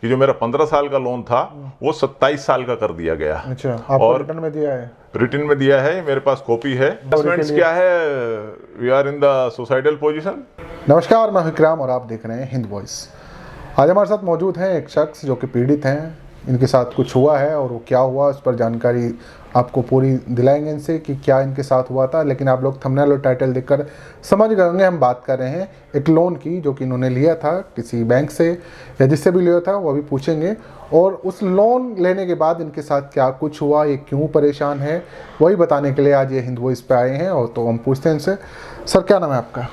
कि जो मेरा 15 साल का लोन था वो 27 साल का कर दिया गया। अच्छा, आपको रिटर्न में दिया है? रिटर्न में दिया है, मेरे पास कॉपी है। इन्वेस्टमेंट्स क्या है, we are in the suicidal position. नमस्कार, मैं विक्रम और आप देख रहे हैं हिंद वॉइस। आज हमारे साथ मौजूद हैं एक शख्स जो कि पीड़ित हैं, इनके साथ कुछ हुआ है और वो क्या हुआ उस पर जानकारी आपको पूरी दिलाएंगे इनसे कि क्या इनके साथ हुआ था। लेकिन आप लोग थंबनेल और टाइटल देखकर समझ गए होंगे हम बात कर रहे हैं एक लोन की, जो कि इन्होंने लिया था किसी बैंक से या जिससे भी लिया था वो अभी पूछेंगे। और उस लोन लेने के बाद इनके साथ क्या कुछ हुआ, ये क्यों परेशान है, वही बताने के लिए आज ये हिंद वॉइस पे आए हैं। और तो हम पूछते हैं इनसे, सर क्या नाम है आपका?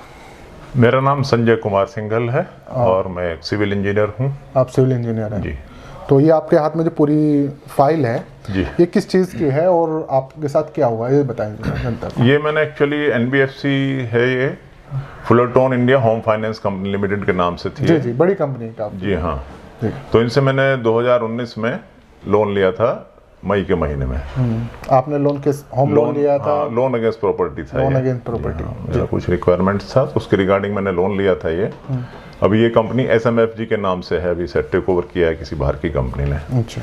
मेरा नाम संजय कुमार सिंघल है और मैं एक सिविल इंजीनियर हूँ। आप सिविल इंजीनियर हैं जी। तो ये आपके हाथ में जो पूरी फाइल है जी, ये किस चीज़ की है और आपके साथ क्या हुआ ये बताएंगे जनता को। ये मैंने एक्चुअली एनबीएफसी है, ये Fullerton India home finance company limited के नाम से थी। जी जी, बड़ी कंपनी का। जी हाँ जी। तो इनसे मैंने 2019 में लोन लिया था, मई के महीने में। आपने लोन के होम लोन लिया था? हाँ, लोन अगेंस्ट प्रॉपर्टी था। लोन ये। Against property. मेरा कुछ रिक्वायरमेंट्स था उसके रिगार्डिंग मैंने लोन लिया था ये। अभी ये कंपनी SMFG के नाम से है, अभी से टेक ओवर किया है किसी बाहर की कंपनी ने। अच्छा।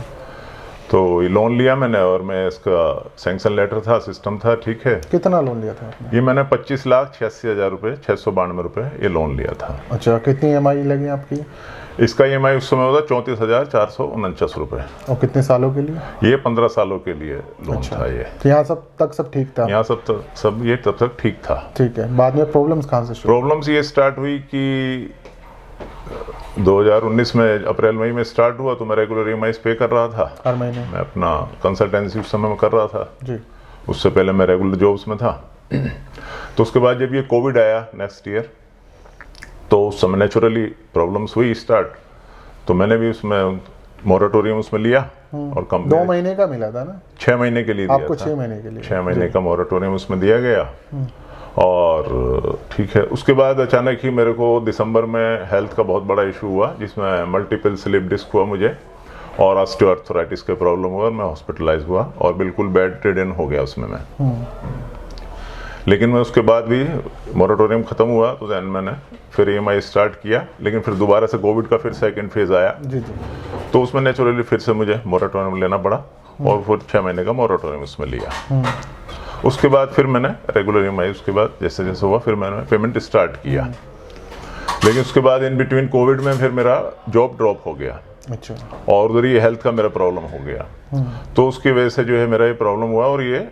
तो ये लोन लिया मैंने और मैं इसका सैंक्शन लेटर था, सिस्टम था, ठीक है। कितना लोन लिया था आपने? ये मैंने 25,86,000 रुपये, 692 रुपये ये लोन लिया था। अच्छा, कितनी EMI लगी आपकी? इसका EMI उस समय होता 34,449 रुपये। और कितने सालों के लिए? ये 15 सालों के लिए लोन था ये। तो यहाँ सब ठीक था? यहाँ सब ये तब तक ठीक था। ठीक है। बाद में प्रॉब्लम्स कहाँ से शुरू? प्रॉब्लम्स ये स्टार्ट हुई कि 2019 में अप्रैल मई में स्टार्ट हुआ तो मैं रेगुलर EMI पे कर रहा था हर महीने? मैं अपना कंसल्टेंसी उस समय में कर रहा था जी। उससे पहले मैं रेगुलर जॉब्स में था। तो उसके बाद जब ये कोविड आया नेक्स्ट ईयर तो उस समय नेचुरली प्रॉब्लम्स हुई स्टार्ट, तो मैंने भी उसमें मोरेटोरियम उसमें लिया और कंपनी 2 महीने का मिला था ना? 6 महीने के लिए दिया आपको था। 6 महीने के लिए? 6 महीने का मोरेटोरियम उसमें दिया गया। और ठीक है, उसके बाद अचानक ही मेरे को दिसंबर में हेल्थ का बहुत बड़ा इशू हुआ जिसमें मल्टीपल स्लिप डिस्क हुआ मुझे और ऑस्टियोआर्थराइटिस का प्रॉब्लम हुआ और मैं हॉस्पिटलाइज हुआ और बिल्कुल बेड रिडन हो गया उसमें मैं। लेकिन मैं उसके बाद भी मोरेटोरियम ख़त्म हुआ तो दैन मैंने फिर EMI स्टार्ट किया, लेकिन फिर दोबारा से कोविड का फिर सेकंड फेज़ आया। जी जी। तो उसमें नेचुरली फिर से मुझे मोरेटोरियम लेना पड़ा और फिर 6 महीने का मोरेटोरियम उसमें लिया। उसके बाद फिर मैंने रेगुलर EMI उसके बाद जैसे जैसे हुआ फिर मैंने पेमेंट स्टार्ट किया। लेकिन उसके बाद इन बिटवीन कोविड में फिर मेरा जॉब ड्रॉप हो गया। अच्छा। और उधर ये हेल्थ का मेरा प्रॉब्लम हो गया तो उसकी वजह से जो है मेरा ये प्रॉब्लम हुआ और ये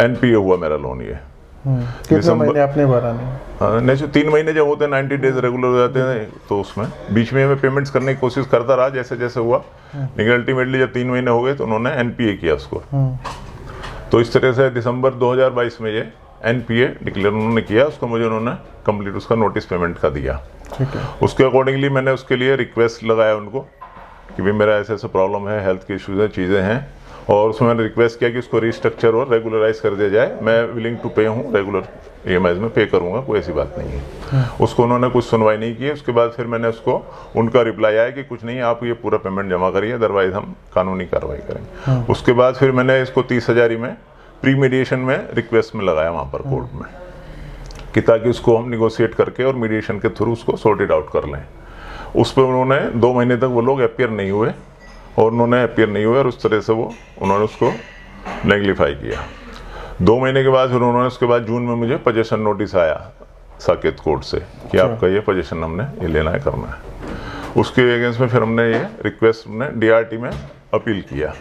NPA हुआ मेरा लोन। ये कितने महीने आपने भरा नहीं? नहीं, जो 3 महीने जब होते हैं 90 डेज रेगुलर हो जाते हैं तो उसमें बीच में मैं पेमेंट्स करने की कोशिश करता रहा जैसे जैसे हुआ। लेकिन अल्टीमेटली जब 3 महीने हो गए तो उन्होंने NPA किया उसको। तो इस तरह से दिसंबर 2022 में ये NPA डिक्लेयर उन्होंने किया, उसको मुझे उन्होंने कंप्लीट उसका नोटिस पेमेंट का दिया। ठीक है। उसके अकॉर्डिंगली मैंने उसके लिए रिक्वेस्ट लगाया उनको कि भाई मेरा ऐसे ऐसे प्रॉब्लम है, हेल्थ के इश्यूज हैं, चीज़ें हैं। और उसमें मैंने रिक्वेस्ट किया कि उसको रिस्ट्रक्चर और रेगुलराइज कर दिया जाए। मैं विलिंग टू पे हूँ, रेगुलर EMI में पे करूँगा, कोई ऐसी बात नहीं है। उसको उन्होंने कुछ सुनवाई नहीं की। उसके बाद फिर मैंने उसको उनका रिप्लाई आया कि कुछ नहीं, आप ये पूरा पेमेंट जमा करिए, अदरवाइज हम कानूनी कार्रवाई करेंगे। उसके बाद फिर मैंने इसको 30,000 में प्री मीडिएशन में रिक्वेस्ट में लगाया वहाँ पर कोर्ट में कि ताकि उसको हम निगोशिएट करके और मीडिएशन के थ्रू उसको सॉर्टेड आउट कर लें। उस पर उन्होंने 2 महीने तक वो लोग अपीयर नहीं हुए और उन्होंने अपीयर नहीं हुए और उस तरह से वो उन्होंने उसको नेगलीफाई किया। 2 महीने के बाद फिर उन्होंने उसके बाद जून में मुझे पोजेशन नोटिस आया साकेत कोर्ट से कि आपका ये पोजेशन हमने ये लेना है, करना है। उसके अगेंस्ट में फिर हमने ये रिक्वेस्ट हमने DRT में अपील किया।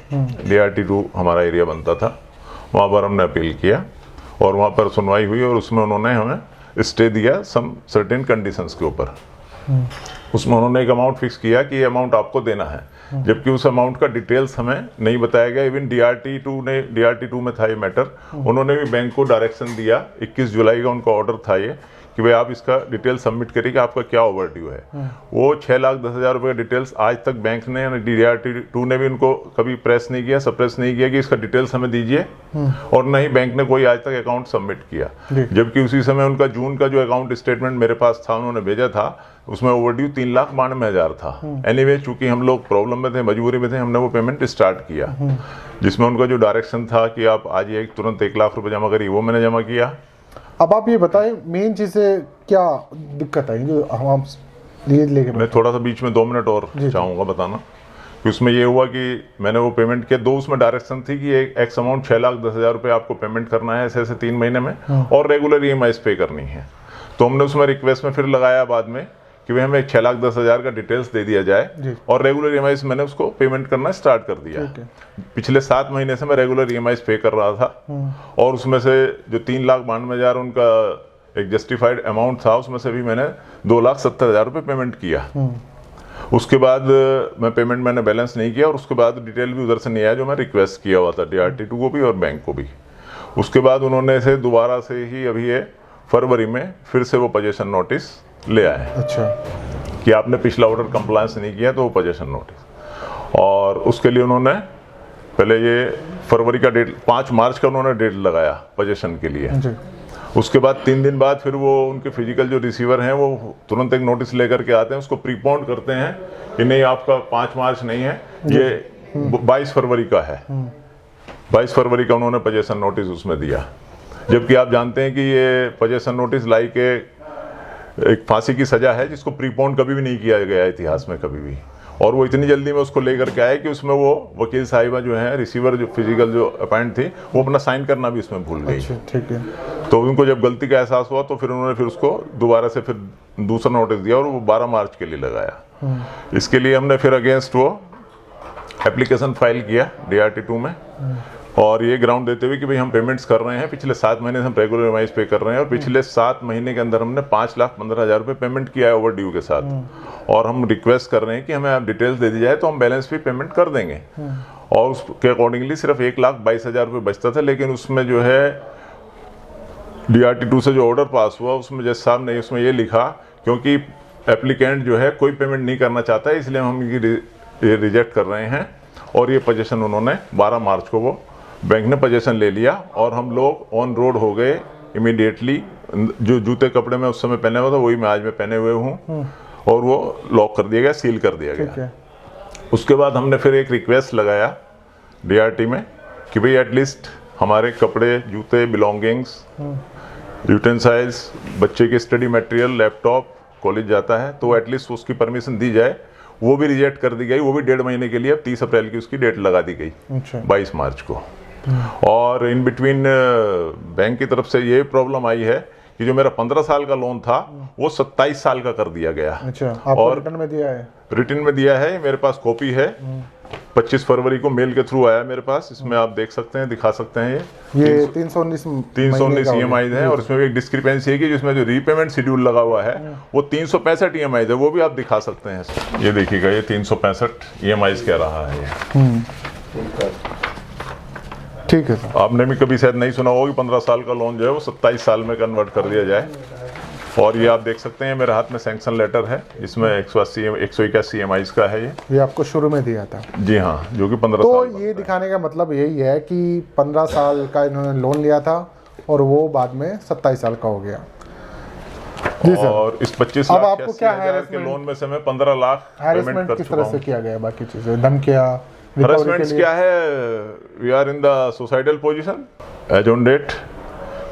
DRT 2 हमारा एरिया बनता था, वहाँ पर हमने अपील किया और वहाँ पर सुनवाई हुई और उसमें उन्होंने हमें स्टे दिया सम सर्टेन कंडीशंस के ऊपर। उसमें उन्होंने एक अमाउंट फिक्स किया कि ये अमाउंट आपको देना है, जबकि उस अमाउंट का डिटेल्स हमें नहीं बताया गया। इवन DRT 2 में था ये मैटर। उन्होंने भी बैंक को डायरेक्शन दिया, 21 जुलाई का उनका ऑर्डर था ये कि भाई आप इसका डिटेल सबमिट करिए कि आपका क्या ओवरड्यू है। वो 6,10,000 रुपये का डिटेल्स आज तक बैंक ने DRT 2 ने भी उनको कभी प्रेस नहीं किया, सप्रेस नहीं किया कि इसका डिटेल्स हमें दीजिए, और न ही बैंक ने कोई आज तक अकाउंट सबमिट किया। जबकि उसी समय उनका जून का जो अकाउंट स्टेटमेंट मेरे पास था, उन्होंने भेजा था, उसमें ओवरड्यू 3,92,000 था। एनीवे चूंकि हम लोग प्रॉब्लम में थे, मजबूरी में थे, हमने वो पेमेंट स्टार्ट किया, जिसमें उनका जो डायरेक्शन था कि आप आज ये तुरंत 1 लाख रुपए जमा करिए, वो मैंने जमा किया। अब आप ये बताएं मेन चीज़ से क्या दिक्कत आई जो हम लिए लेके मैं थोड़ा सा बीच में 2 मिनट और चाहूँगा बताना कि उसमें ये हुआ कि मैंने वो पेमेंट किया, 2 उसमें डायरेक्शन थी कि एक एक्स अमाउंट 6,10,000 रुपये आपको पेमेंट करना है ऐसे 3 महीने में और रेगुलर EMI पे करनी है। तो हमने उसमें रिक्वेस्ट में फिर लगाया बाद में कि भाई हमें 6,10,000 का डिटेल्स दे दिया जाए और रेगुलर EMI मैंने उसको पेमेंट करना स्टार्ट कर दिया। पिछले 7 महीने से मैं रेगुलर EMI पे कर रहा था और उसमें से जो 3,92,000 उनका एक जस्टिफाइड अमाउंट था उसमें से भी मैंने 2,70,000 रुपये पेमेंट किया। उसके बाद मैं पेमेंट मैंने बैलेंस नहीं किया और उसके बाद डिटेल भी उधर से नहीं आया जो मैं रिक्वेस्ट किया हुआ था DRT2 को भी और बैंक को भी। उसके बाद उन्होंने से दोबारा से ही अभी ये फरवरी में फिर से वो पोजीशन नोटिस ले आए। अच्छा, कि आपने पिछला ऑर्डर कंप्लायंस नहीं किया तो वो पोजीशन नोटिस, और उसके लिए उन्होंने पहले ये फरवरी का डेट 5 मार्च का उन्होंने डेट लगाया पोजीशन के लिए। उसके बाद 3 दिन बाद फिर वो उनके फिजिकल जो रिसीवर हैं वो तुरंत एक नोटिस लेकर के आते हैं, उसको प्रीपोन्ड करते हैं कि नहीं आपका 5 मार्च नहीं है, ये 22 फरवरी का है। 22 फरवरी का उन्होंने पोजीशन नोटिस उसमें दिया, जबकि आप जानते हैं कि ये पोजीशन नोटिस लाइक एक फांसी की सजा है जिसको प्रीपोन्ड कभी भी नहीं किया गया इतिहास में कभी भी। और वो इतनी जल्दी में उसको लेकर के आए कि उसमें वो वकील साहिबा जो है रिसीवर जो फिजिकल जो अपॉइंट थी वो अपना साइन करना भी उसमें भूल गई। अच्छा, ठीक है। तो उनको जब गलती का एहसास हुआ तो फिर उन्होंने फिर उसको दोबारा से फिर दूसरा नोटिस दिया और वो 12 मार्च के लिए लगाया। इसके लिए हमने फिर अगेंस्ट वो एप्लीकेशन फाइल किया DRT2 में और ये ग्राउंड देते हुए कि भाई हम पेमेंट्स कर रहे हैं, पिछले 7 महीने से हम रेगुलर EMI पे कर रहे हैं और पिछले 7 महीने के अंदर हमने 5,15,000 रुपये पेमेंट किया है ओवर ड्यू के साथ, और हम रिक्वेस्ट कर रहे हैं कि हमें आप डिटेल्स दे दी जाए तो हम बैलेंस भी पेमेंट कर देंगे। और उसके अकॉर्डिंगली सिर्फ 1,22,000 रुपये बचता था, लेकिन उसमें जो है DRT2 से जो ऑर्डर पास हुआ उसमें जज साहब ने उसमें ये लिखा क्योंकि एप्लीकेंट जो है कोई पेमेंट नहीं करना चाहता है इसलिए हम ये रिजेक्ट कर रहे हैं, और ये पोजीशन उन्होंने 12 मार्च को वो बैंक ने पोजीशन ले लिया और हम लोग ऑन रोड हो गए इमीडिएटली। जो जूते कपड़े में उस समय पहने हुआ था वही मैं आज में पहने हुए हूँ और वो लॉक कर दिया गया, सील कर दिया गया। उसके बाद हमने फिर एक रिक्वेस्ट लगाया DRT में कि भाई एटलीस्ट हमारे कपड़े, जूते, बिलोंगिंग्स, यूटेंसाइल्स, बच्चे के स्टडी मटेरियल, लैपटॉप, कॉलेज जाता है तो एटलीस्ट उसकी परमिशन दी जाए। वो भी रिजेक्ट कर दी गई, वो भी 1.5 महीने के लिए। अब 30 अप्रैल की उसकी डेट लगा दी गई, 22 मार्च को। और इन बिटवीन बैंक की तरफ से ये प्रॉब्लम आई है कि जो मेरा 15 साल का लोन था वो 27 साल का कर दिया गया। अच्छा, आपको रिटर्न में दिया है? रिटर्न में दिया है, मेरे पास कॉपी है। 25 फरवरी को मेल के थ्रू आया मेरे पास, इसमें आप देख सकते हैं, दिखा सकते हैं। ये 319 EMI है और इसमें भी एक डिस्क्रिपेंसी है कि जिसमें जो रीपेमेंट शेड्यूल लगा हुआ है वो 365 EMI है, वो भी आप दिखा सकते हैं। ये देखिएगा, ये 365 EMI कह रहा है ये। ठीक है सर। आपने भी कभी शायद नहीं सुना होगा कि 15 साल का लोन जो है वो 27 साल में कन्वर्ट कर दिया जाए। और ये आप देख सकते हैं मेरे हाथ में सैंक्शन लेटर है, इसमें 181 EMI का है। ये आपको शुरू में दिया था? जी हाँ, जो कि 15 तो साल। ये दिखाने का मतलब यही है कि 15 साल का इन्होंने लोन लिया था और वो बाद में 27 साल का हो गया। जी सर। और इस 25 लाख आपको क्या है के लोन में से मैं 15 लाख पेमेंट कर किस चुका तरह हूं। से किया गया? बाकी चीजें धमकियां, हरासमेंट्स क्या है? We are in the suicidal position as on date,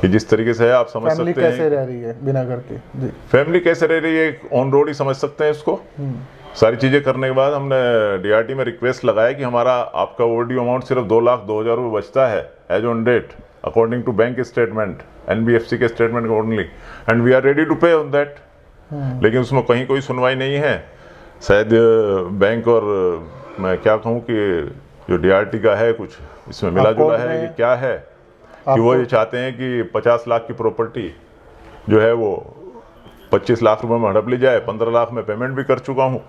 कि जिस तरीके से है आप समझ सकते हैं। फैमिली कैसे रह रही है बिना घर के? जी, फैमिली कैसे रह रही है ऑन रोड ही समझ सकते हैं इसको। सारी चीज़ें करने के बाद हमने DRT में रिक्वेस्ट लगाया कि हमारा आपका ओवरड्यू अमाउंट सिर्फ 2,02,000 रुपये बचता है as on date according to bank statement, NBFC के statement accordingly, and we are ready to pay on that. लेकिन उसमें कहीं कोई सुनवाई नहीं है। शायद बैंक और मैं क्या कहूँ कि जो DRT का है कुछ इसमें मिला जुला है कि क्या है कि वो ये चाहते हैं कि 50 लाख की प्रॉपर्टी जो है वो 25 लाख रुपए में हड़प ली जाए। 15 लाख में पेमेंट भी कर चुका हूँ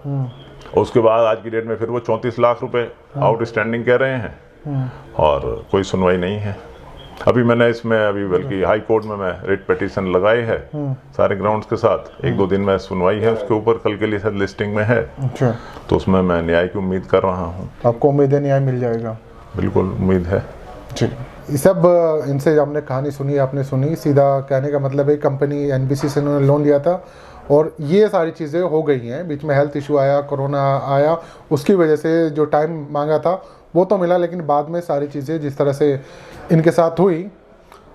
और उसके बाद आज की डेट में फिर वो 34 लाख रुपए आउटस्टैंडिंग कह रहे हैं और कोई सुनवाई नहीं है। अभी मैंने इसमें बल्कि हाई कोर्ट में मैं रिट पिटीशन लगाई है सारे ग्राउंड्स के साथ। 1-2 दिन में सुनवाई है उसके ऊपर, कल के लिए शायद लिस्टिंग में है। अच्छा, तो उसमें मैं न्याय की उम्मीद कर रहा हूँ। आपको उम्मीद है न्याय मिल जाएगा? बिल्कुल उम्मीद है। ठीक, ये सब इनसे हमने कहानी सुनी, आपने सुनी। सीधा कहने का मतलब है कंपनी NBC से उन्होंने लोन लिया था और ये सारी चीज़ें हो गई हैं। बीच में हेल्थ इशू आया, कोरोना आया, उसकी वजह से जो टाइम मांगा था वो तो मिला, लेकिन बाद में सारी चीज़ें जिस तरह से इनके साथ हुई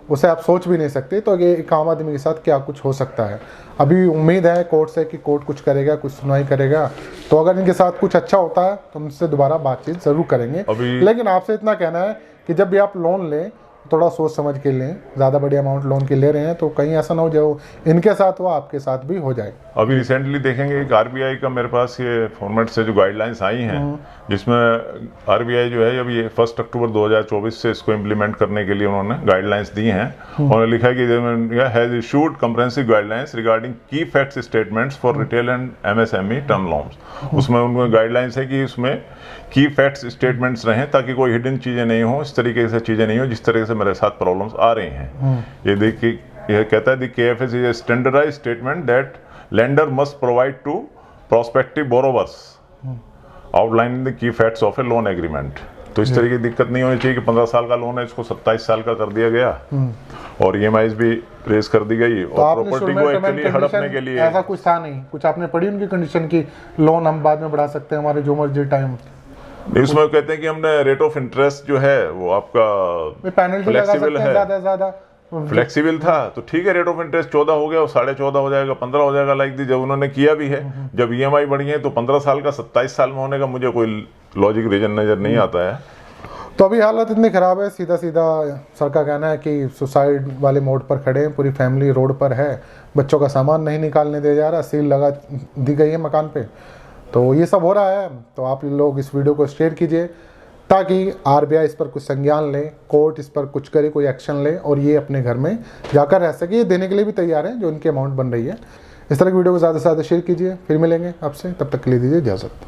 उसे आप सोच भी नहीं सकते। तो ये एक आम आदमी के साथ क्या कुछ हो सकता है। अभी उम्मीद है कोर्ट से कि कोर्ट कुछ करेगा, कुछ सुनवाई करेगा। तो अगर इनके साथ कुछ अच्छा होता है तो उनसे दोबारा बातचीत ज़रूर करेंगे। लेकिन आपसे इतना कहना है कि जब भी आप लोन लें थोड़ा सोच समझ के लें। ज़्यादा बड़ी अमाउंट लोन की ले रहे हैं तो कहीं ऐसा ना हो जो इनके साथ हुआ आपके साथ भी हो जाए। अभी रिसेंटली देखेंगे कि आरबीआई का मेरे पास ये फॉर्मेट से जो गाइडलाइंस आई हैं, जिसमें आरबीआई जो है अब ये 1 अक्टूबर 2024 से इसको इम्प्लीमेंट करने के लिए उन्होंने गाइडलाइंस दी हैं। उन्होंने लिखा है कि has issued comprehensive guidelines regarding key facts statements for retail and MSME term loans. उसमें उनको गाइडलाइंस है कि उसमें की फैक्ट्स स्टेटमेंट्स रहें ताकि कोई हिडन चीज़ें नहीं हो, इस तरीके से चीज़ें नहीं हो जिस तरीके से मेरे साथ प्रॉब्लम्स आ रही हैं। ये देखिए, यह कहता है the KFS is a standardised statement that lender must provide to prospective borrowers outlining the key facts of a loan agreement. तो इस तरीके की दिक्कत नहीं होनी चाहिए कि 15 साल का लोन है इसको 27 साल का कर दिया गया और ईएमआईज भी रेज कर दी गई तो और प्रॉपर्टी को एक्चुअली हड़पने के लिए ऐसा कुछ था नहीं। कुछ आपने पढ़ी उनकी कंडीशन की लोन हम बाद में बढ़ा सकते हैं हमारे जो मर्जी टाइम। इसमें कहते हैं कि हमने रेट ऑफ इंटरेस्ट जो है वो आपका फ्लेक्सिबल है, ज्यादा फ्लेक्सिबल था। तो ठीक है, रेट ऑफ इंटरेस्ट 14 हो गया, 14.5 हो जाएगा, 15 हो जाएगा, लाइक दी। जब उन्होंने किया भी है, जब ईएमआई बढ़ी है तो 15 साल का 27 साल में होने का मुझे कोई लॉजिक रीजन नजर नहीं आता है। तो अभी हालत इतनी ख़राब है, सीधा सीधा सर का कहना है कि सुसाइड वाले मोड पर खड़े हैं, पूरी फैमिली रोड पर है, बच्चों का सामान नहीं निकालने दिया जा रहा, सील लगा दी गई है मकान पे। तो ये सब हो रहा है। तो आप लोग इस वीडियो को शेयर कीजिए ताकि आरबीआई इस पर कुछ संज्ञान ले, कोर्ट इस पर कुछ करे, कोई एक्शन ले और ये अपने घर में जाकर रह सके। ये देने के लिए भी तैयार हैं जो इनकी अमाउंट बन रही है। इस तरह की वीडियो को ज़्यादा से ज़्यादा शेयर कीजिए। फिर मिलेंगे आपसे, तब तक के लिए दीजिए इजाज़त।